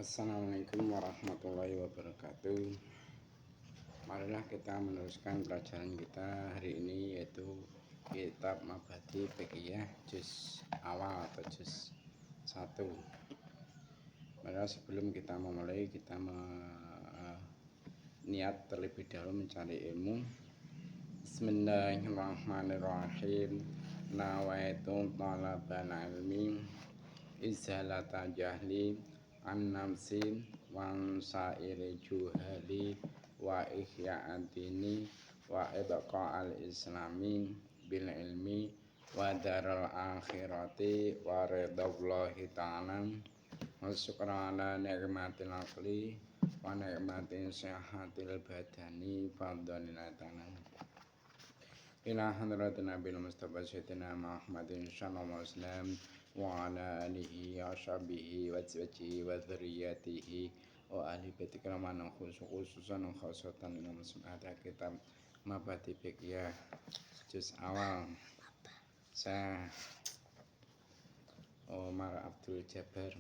Assalamualaikum warahmatullahi wabarakatuh. Marilah kita meneruskan pelajaran kita hari ini, yaitu kitab Mabadi Fiqhiyah juz awal atau juz 1. Marilah sebelum kita memulai, kita niat terlebih dahulu mencari ilmu. Bismillahirrahmanirrahim. Nawaitu talabal ilmi izhalata jahli an nafsi wan sa'iri juhali wa ihya'atini wa ibqa al islami bil ilmi wa daral akhirati wa ridallahi ta'ala wa syukra ala ni'matil aqli wa ni'matil sihatil badani fadhalina ta'ala ila hadratin nabil mustafa sayyidina Muhammadin sallallahu alaihi wasallam wa ala alihi wa sahbihi wa azwajihi wa dzurriyyatihi wa ahli baiti kiraman khususan khasatan dalam ada kitab Mabadi Fiqhiyah juz awal. Saya Omar Abdul Jabbar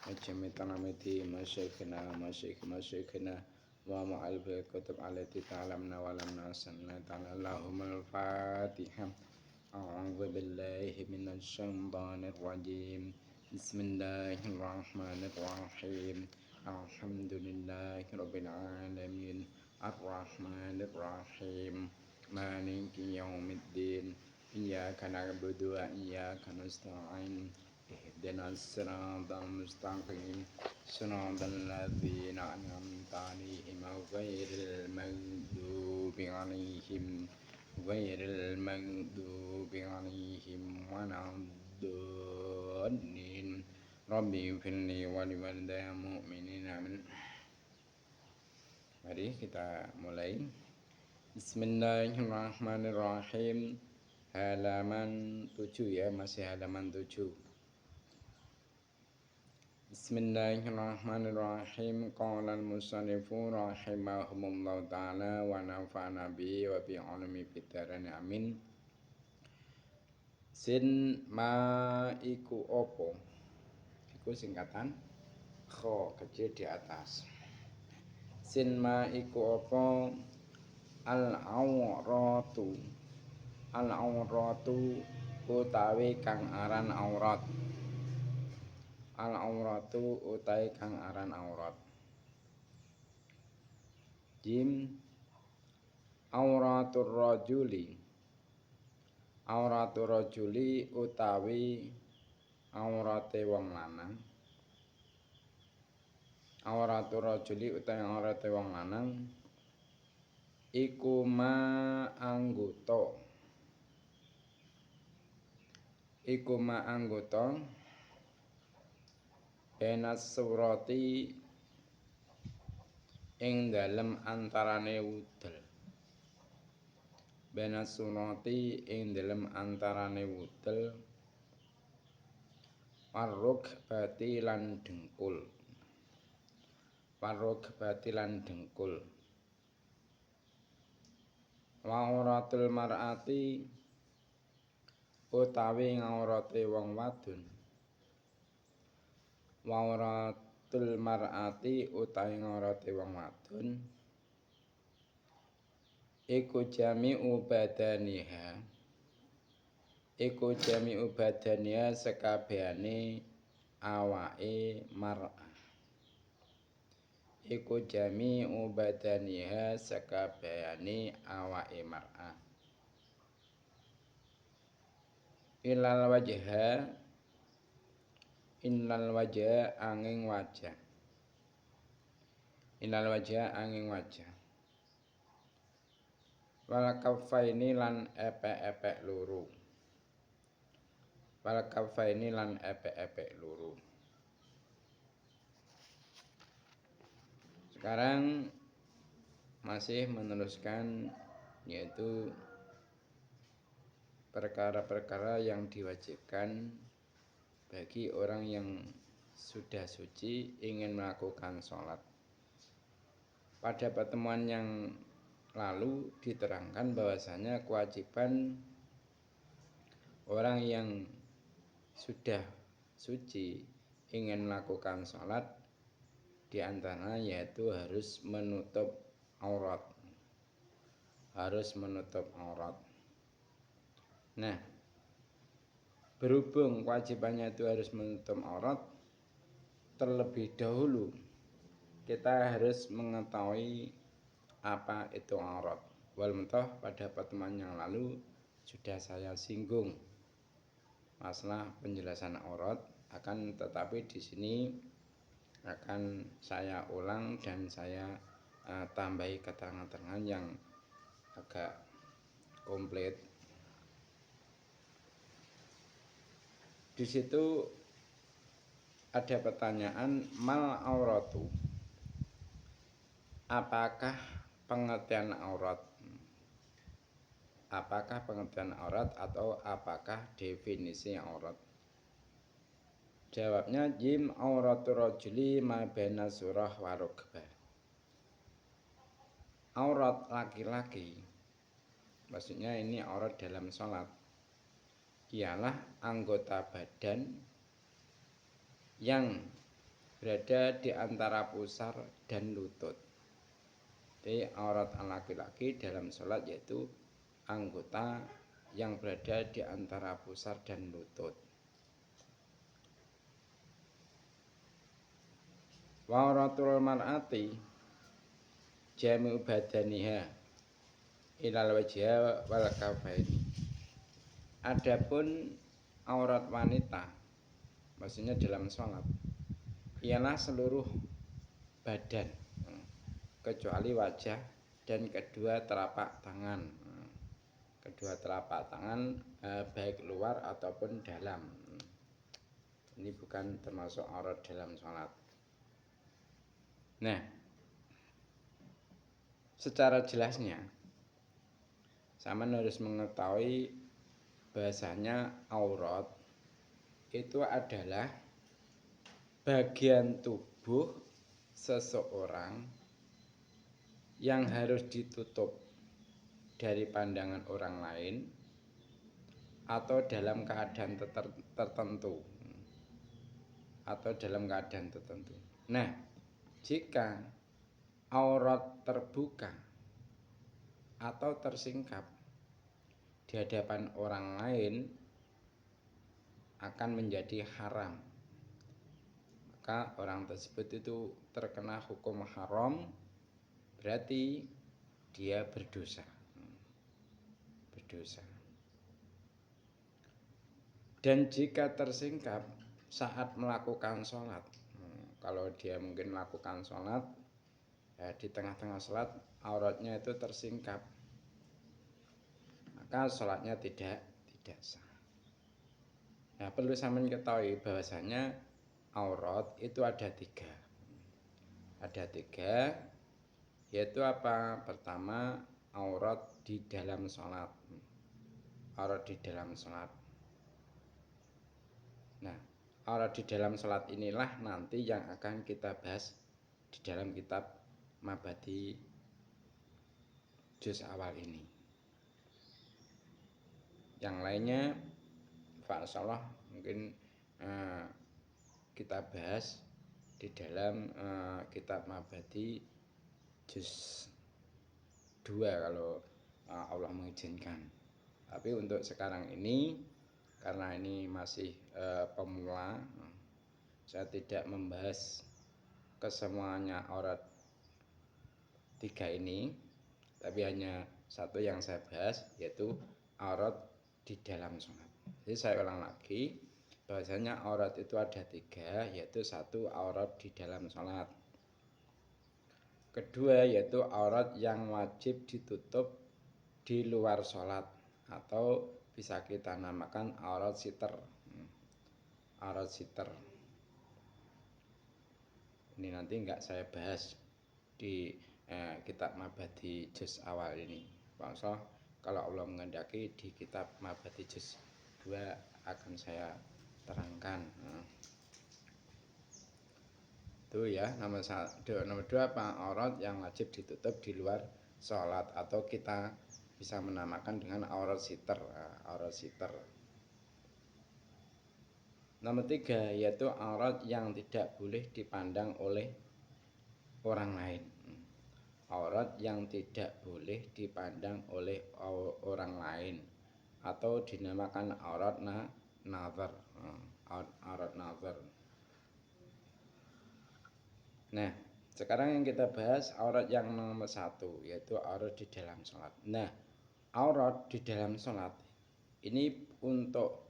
Majami Tanamiti masyayikhina wa ma'al bil kutub alati ta'lamna wa lam nasanna ta'ala Allahumma al-Fatihah. A'udzu billahi minasy syaithanir rajim. Bismillahirrahmanirrahim. Alhamdulillahirabbil alamin. Arrahmanir rahim. Maliki yaumiddin. Iyyaka na'budu wa iyyaka nasta'in. Ihdinas siratal mustaqim. Siratal ladzina an'amta 'alaihim ghairil maghdubi 'alaihim waladdallin. Rabbi firli wa liwalidayya mu'minina amin. Mari kita mulai. Bismillahirrahmanirrahim. Halaman 7 ya, masih halaman 7. Bismillahirrahmanirrahim. Qala al-musannifu rahimahumullah ta'ala wa nafa'ana bihi wa bi 'ulumi fid-dharain amin. Sin ma iku opo? Iku singkatan kho kecil di atas. Sin ma iku opo? Al-awratu. Al-awratu utawi kang aran aurat. Al-auratu utai kang aran aurat. Jim auratur rajuli. Auratur rajuli utawi aurate wong lanang. Auratur rajuli utawi aurate wong lanang iku ma anggota. Iku ma anggota benas surati ing dalem antarane wudel. Benas surati ing dalem antarane wudel. Warruk bati lan dengkul. Warruk bati lan dengkul. Wauratul mar'ati utawi ngaurate wong wadon. Wauratul mar'ati utawi ngaurate wong wadon iku jami'u badaniha. Iku jami'u badaniha sekabehane awake mar'ah. Iku jami'u badaniha sekabehane awake mar'ah. Ilal wajha innal wajha angin wajah. Innal wajha angin wajah. Wal kaffaini lan epek-epek loro. Wal kaffaini lan epek-epek loro. Sekarang masih meneruskan, yaitu perkara-perkara yang diwajibkan bagi orang yang sudah suci ingin melakukan sholat. Pada pertemuan yang lalu diterangkan bahwasanya kewajiban orang yang sudah suci ingin melakukan sholat di antaranya yaitu harus menutup aurat. Harus menutup aurat. Nah, berhubung kewajibannya itu harus menutup aurat, terlebih dahulu kita harus mengetahui apa itu aurat. Walaupun pada pertemuan yang lalu sudah saya singgung masalah penjelasan aurat, akan tetapi di sini akan saya ulang dan saya tambahi keterangan-keterangan yang agak komplit. Di situ ada pertanyaan mal auratu. Apakah pengertian aurat? Apakah pengertian aurat atau apakah definisi aurat? Jawabnya jim auratu rajuli ma baina surah wa rukbah. Aurat laki-laki, maksudnya ini aurat dalam sholat, ialah anggota badan yang berada di antara pusar dan lutut. Jadi aurat laki-laki dalam sholat yaitu anggota yang berada di antara pusar dan lutut. Wa auratul mar'ati jami'u badaniha ilal wajha wal kafaini. Adapun aurat wanita, maksudnya dalam sholat, ialah seluruh badan kecuali wajah dan kedua telapak tangan. Kedua telapak tangan baik luar ataupun dalam. Ini bukan termasuk aurat dalam sholat. Nah, secara jelasnya sama harus mengetahui bahasanya aurat itu adalah bagian tubuh seseorang yang harus ditutup dari pandangan orang lain atau dalam keadaan tertentu. Nah, jika aurat terbuka atau tersingkap di hadapan orang lain akan menjadi haram. Maka orang tersebut itu terkena hukum haram, berarti dia berdosa. Dan jika tersingkap saat melakukan sholat, kalau dia mungkin melakukan sholat di tengah-tengah sholat auratnya itu tersingkap, maka sholatnya tidak sah. Nah, perlu sampean ketahui bahwasanya aurat itu ada tiga, yaitu apa? Pertama, aurat di dalam sholat. Nah, aurat di dalam sholat inilah nanti yang akan kita bahas di dalam kitab Mabadi juz awal ini. Yang lainnya insyaallah mungkin kita bahas di dalam kitab Mabadi juz 2 kalau Allah mengizinkan. Tapi untuk sekarang ini karena ini masih pemula, saya tidak membahas kesemuanya aurat tiga ini, tapi hanya satu yang saya bahas, yaitu aurat di dalam sholat. Jadi saya ulang lagi, bahwasanya aurat itu ada tiga, yaitu satu aurat di dalam sholat, kedua yaitu aurat yang wajib ditutup di luar sholat, atau bisa kita namakan aurat sitter. Ini nanti enggak saya bahas di kitab Mabadi juz awal ini. Bangsa kalau Allah menghendaki di kitab Mabadi juz 2 akan saya terangkan. Itu ya, nomor 2 apa? Aurat yang wajib ditutup di luar sholat, atau kita bisa menamakan dengan aurat sitter. Nomor 3 yaitu aurat yang tidak boleh dipandang oleh orang lain. Aurat yang tidak boleh dipandang oleh orang lain atau dinamakan aurat nazar. Aurat nazar. Nah, sekarang yang kita bahas aurat yang nomor 1 yaitu aurat di dalam sholat. Nah, aurat di dalam sholat ini untuk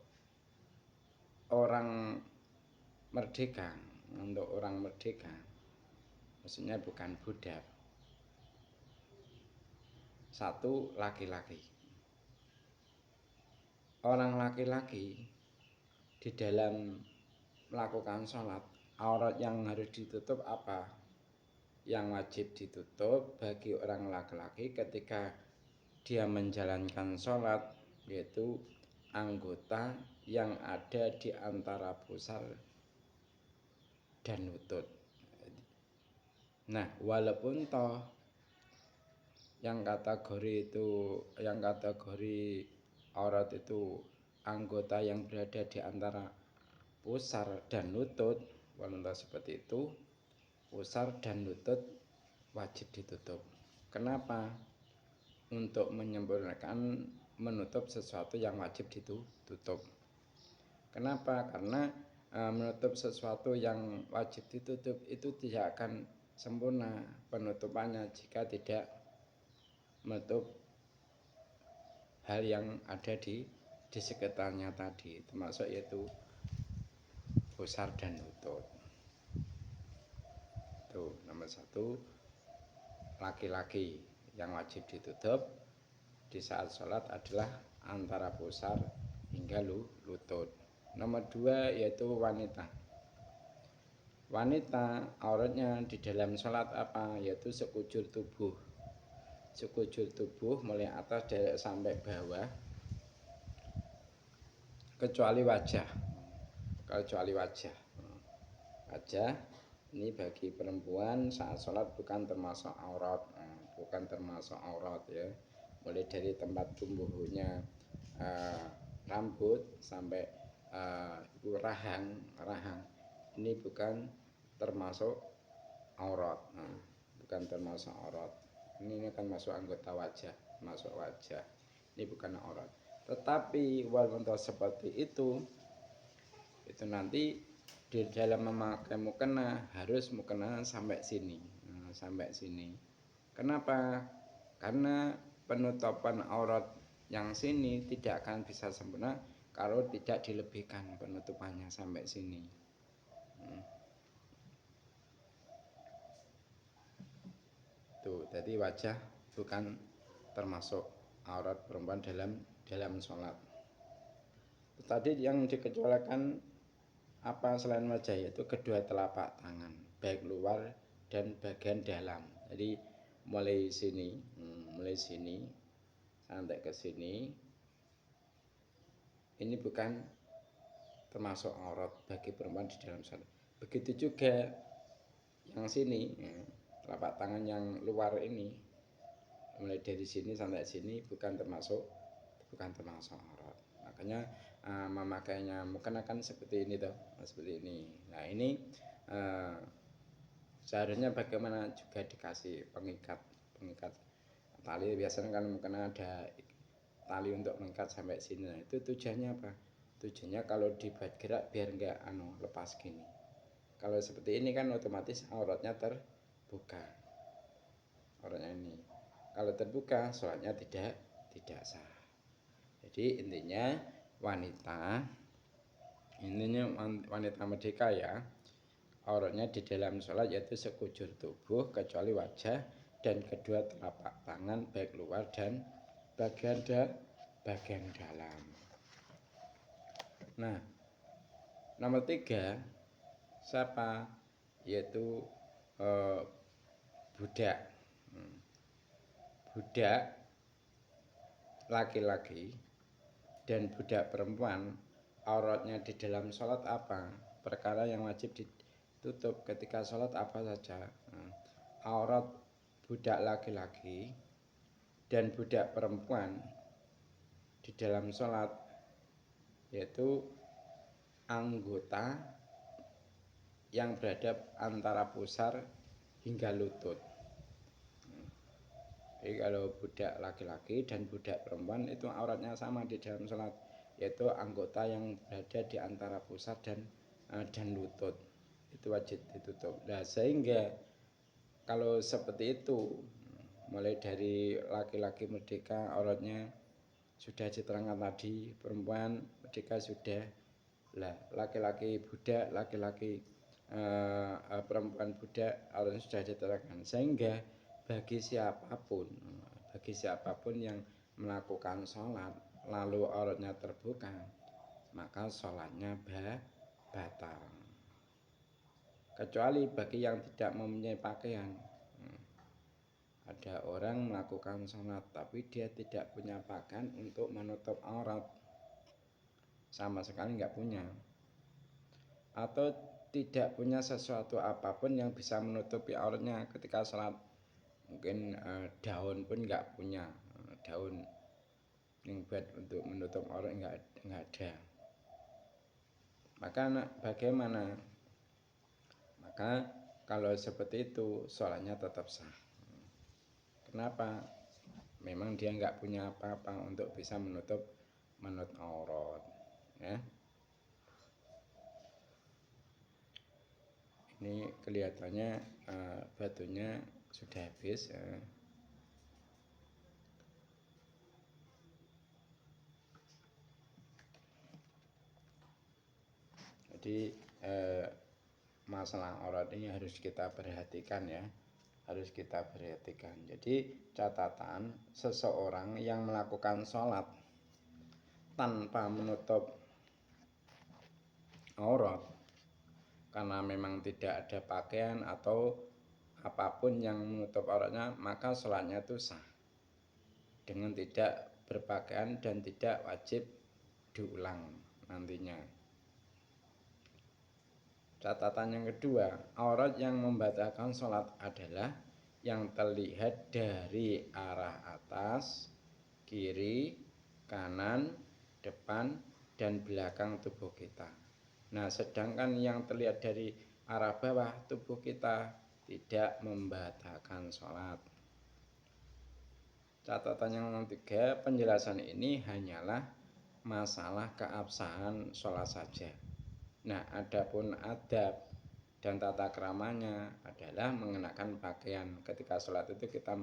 orang merdeka, maksudnya bukan budak. 1 laki-laki. Orang laki-laki di dalam melakukan sholat, aurat yang harus ditutup apa? Yang wajib ditutup bagi orang laki-laki ketika dia menjalankan sholat, yaitu anggota yang ada di antara pusar dan lutut. Nah, walaupun toh yang kategori aurat itu anggota yang berada di antara pusar dan lutut, walaupun seperti itu, pusar dan lutut wajib ditutup. Kenapa? Untuk menyempurnakan menutup sesuatu yang wajib ditutup. Kenapa? Karena menutup sesuatu yang wajib ditutup itu tidak akan sempurna penutupannya jika tidak menutup hal yang ada di sekitarnya tadi, termasuk yaitu pusar dan lutut. Tuh, nomor 1 laki-laki yang wajib ditutup di saat sholat adalah antara pusar hingga lutut. Nomor 2 yaitu wanita. Wanita auratnya di dalam sholat apa? Yaitu sekujur tubuh. Sekujur tubuh mulai atas sampai bawah kecuali wajah. Wajah ini bagi perempuan saat sholat bukan termasuk aurat, ya. Mulai dari tempat tumbuhnya rambut sampai rahang ini bukan termasuk aurat. Ini akan masuk anggota wajah, ini bukan aurat. Tetapi walaupun seperti itu nanti di dalam memakai mukena harus mukena sampai sini. Kenapa? Karena penutupan aurat yang sini tidak akan bisa sempurna kalau tidak dilebihkan penutupannya sampai sini. Tuh, jadi wajah bukan termasuk aurat perempuan dalam sholat. Tadi yang dikecualikan apa selain wajah, yaitu kedua telapak tangan, baik luar dan bagian dalam. Jadi mulai sini sampai ke sini, ini bukan termasuk aurat bagi perempuan di dalam sholat. Begitu juga yang sini, telapak tangan yang luar ini, mulai dari sini sampai sini bukan termasuk aurat. Makanya memakainya mukena kan seperti ini toh, seperti ini. Nah, ini seharusnya bagaimana juga dikasih pengikat tali. Biasanya kan mukena ada tali untuk mengikat sampai sini. Nah, itu tujuannya apa? Tujuannya kalau dibuat gerak biar enggak lepas gini. Kalau seperti ini kan otomatis auratnya terbuka. Auratnya ini. Kalau terbuka, sholatnya tidak sah. Jadi intinya wanita merdeka ya, auratnya di dalam sholat yaitu sekujur tubuh kecuali wajah dan kedua telapak tangan baik luar dan bagian dalam. Nah, nomor 3 siapa? Yaitu budak laki-laki dan budak perempuan. Auratnya di dalam sholat apa? Perkara yang wajib ditutup ketika sholat apa saja? Aurat budak laki-laki dan budak perempuan di dalam sholat yaitu anggota yang berada antara pusar hingga lutut. Jadi kalau budak laki-laki dan budak perempuan itu auratnya sama di dalam sholat, yaitu anggota yang berada di antara pusar dan lutut itu wajib ditutup. Nah, sehingga kalau seperti itu, mulai dari laki-laki merdeka auratnya sudah diterangkan tadi, perempuan merdeka sudah, lah laki-laki budak, laki-laki perempuan budak auratnya sudah diterangkan, sehingga bagi siapapun yang melakukan sholat lalu auratnya terbuka, maka sholatnya batal, kecuali bagi yang tidak mempunyai pakaian. Ada orang melakukan sholat tapi dia tidak punya pakaian untuk menutup aurat, sama sekali nggak punya, atau tidak punya sesuatu apapun yang bisa menutupi auratnya ketika sholat. Mungkin daun pun nggak punya, daun yang buat untuk menutup aurat nggak ada. Maka bagaimana? Maka kalau seperti itu sholatnya tetap sah. Kenapa? Memang dia nggak punya apa-apa untuk bisa menutup aurat, ya. Ini kelihatannya batunya sudah habis, ya. Jadi masalah aurat ini harus kita perhatikan, ya. Harus kita perhatikan. Jadi catatan, seseorang yang melakukan sholat tanpa menutup aurat karena memang tidak ada pakaian atau apapun yang menutup auratnya, maka sholatnya itu sah dengan tidak berpakaian dan tidak wajib diulang nantinya. Catatan yang kedua, aurat yang membatalkan sholat adalah yang terlihat dari arah atas, kiri, kanan, depan, dan belakang tubuh kita. Nah, sedangkan yang terlihat dari arah bawah tubuh kita tidak membatalkan sholat. Catatan yang ketiga, penjelasan ini hanyalah masalah keabsahan sholat saja. Nah, adapun adab dan tata keramanya adalah mengenakan pakaian. Ketika sholat itu kita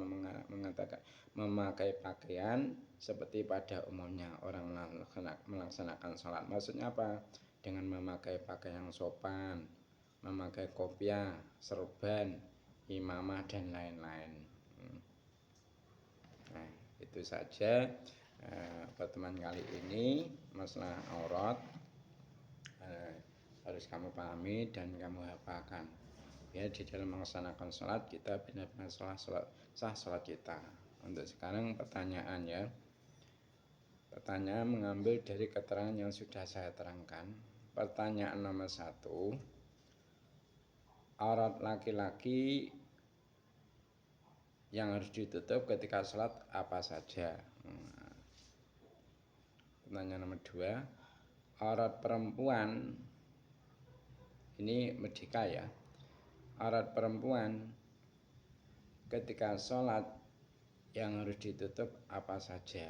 memakai pakaian seperti pada umumnya orang melaksanakan sholat. Maksudnya apa? Dengan memakai pakaian yang sopan, memakai kopiah, serban, imamah, dan lain-lain. Nah, itu saja pertemuan kali ini masalah aurat. Harus kamu pahami dan kamu hafalkan, ya. Di dalam melaksanakan sholat kita benar-benar sah sholat kita. Untuk sekarang pertanyaan, ya. Pertanyaan mengambil dari keterangan yang sudah saya terangkan. Pertanyaan nomor 1, aurat laki-laki yang harus ditutup ketika sholat apa saja? Pertanyaan nomor 2, aurat perempuan ini merdeka, ya. Aurat perempuan ketika sholat yang harus ditutup apa saja?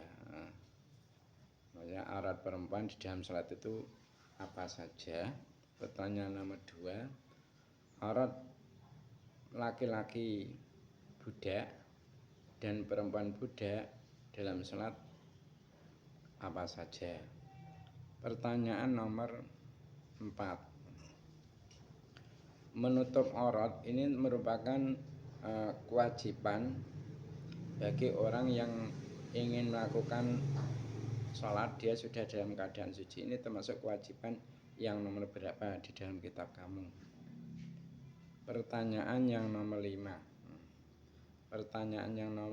Maksudnya aurat perempuan di dalam sholat itu apa saja? Pertanyaan nomor 2, aurat laki-laki budak dan perempuan budak dalam sholat apa saja? Pertanyaan nomor 4, menutup aurat ini merupakan kewajiban bagi orang yang ingin melakukan sholat, dia sudah dalam keadaan suci. Ini termasuk kewajiban yang nomor berapa di dalam kitab kamu? Pertanyaan yang nomor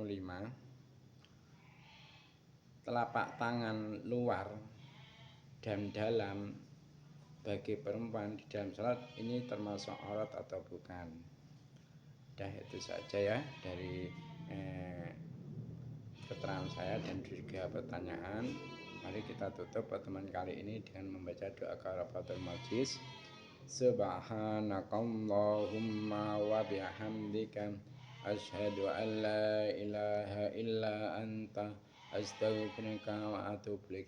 5, telapak tangan luar dan dalam bagi perempuan di dalam sholat ini termasuk aurat atau bukan? Dah, itu saja, ya, dari keterangan saya dan juga pertanyaan. Mari kita tutup pertemuan kali ini dengan membaca doa kafaratul majlis. Subhanakallahumma wa bihamdika asyhadu an la ilaha illa anta astaghfiruka wa atubu ilaik.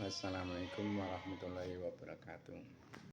Wassalamualaikum warahmatullahi wabarakatuh.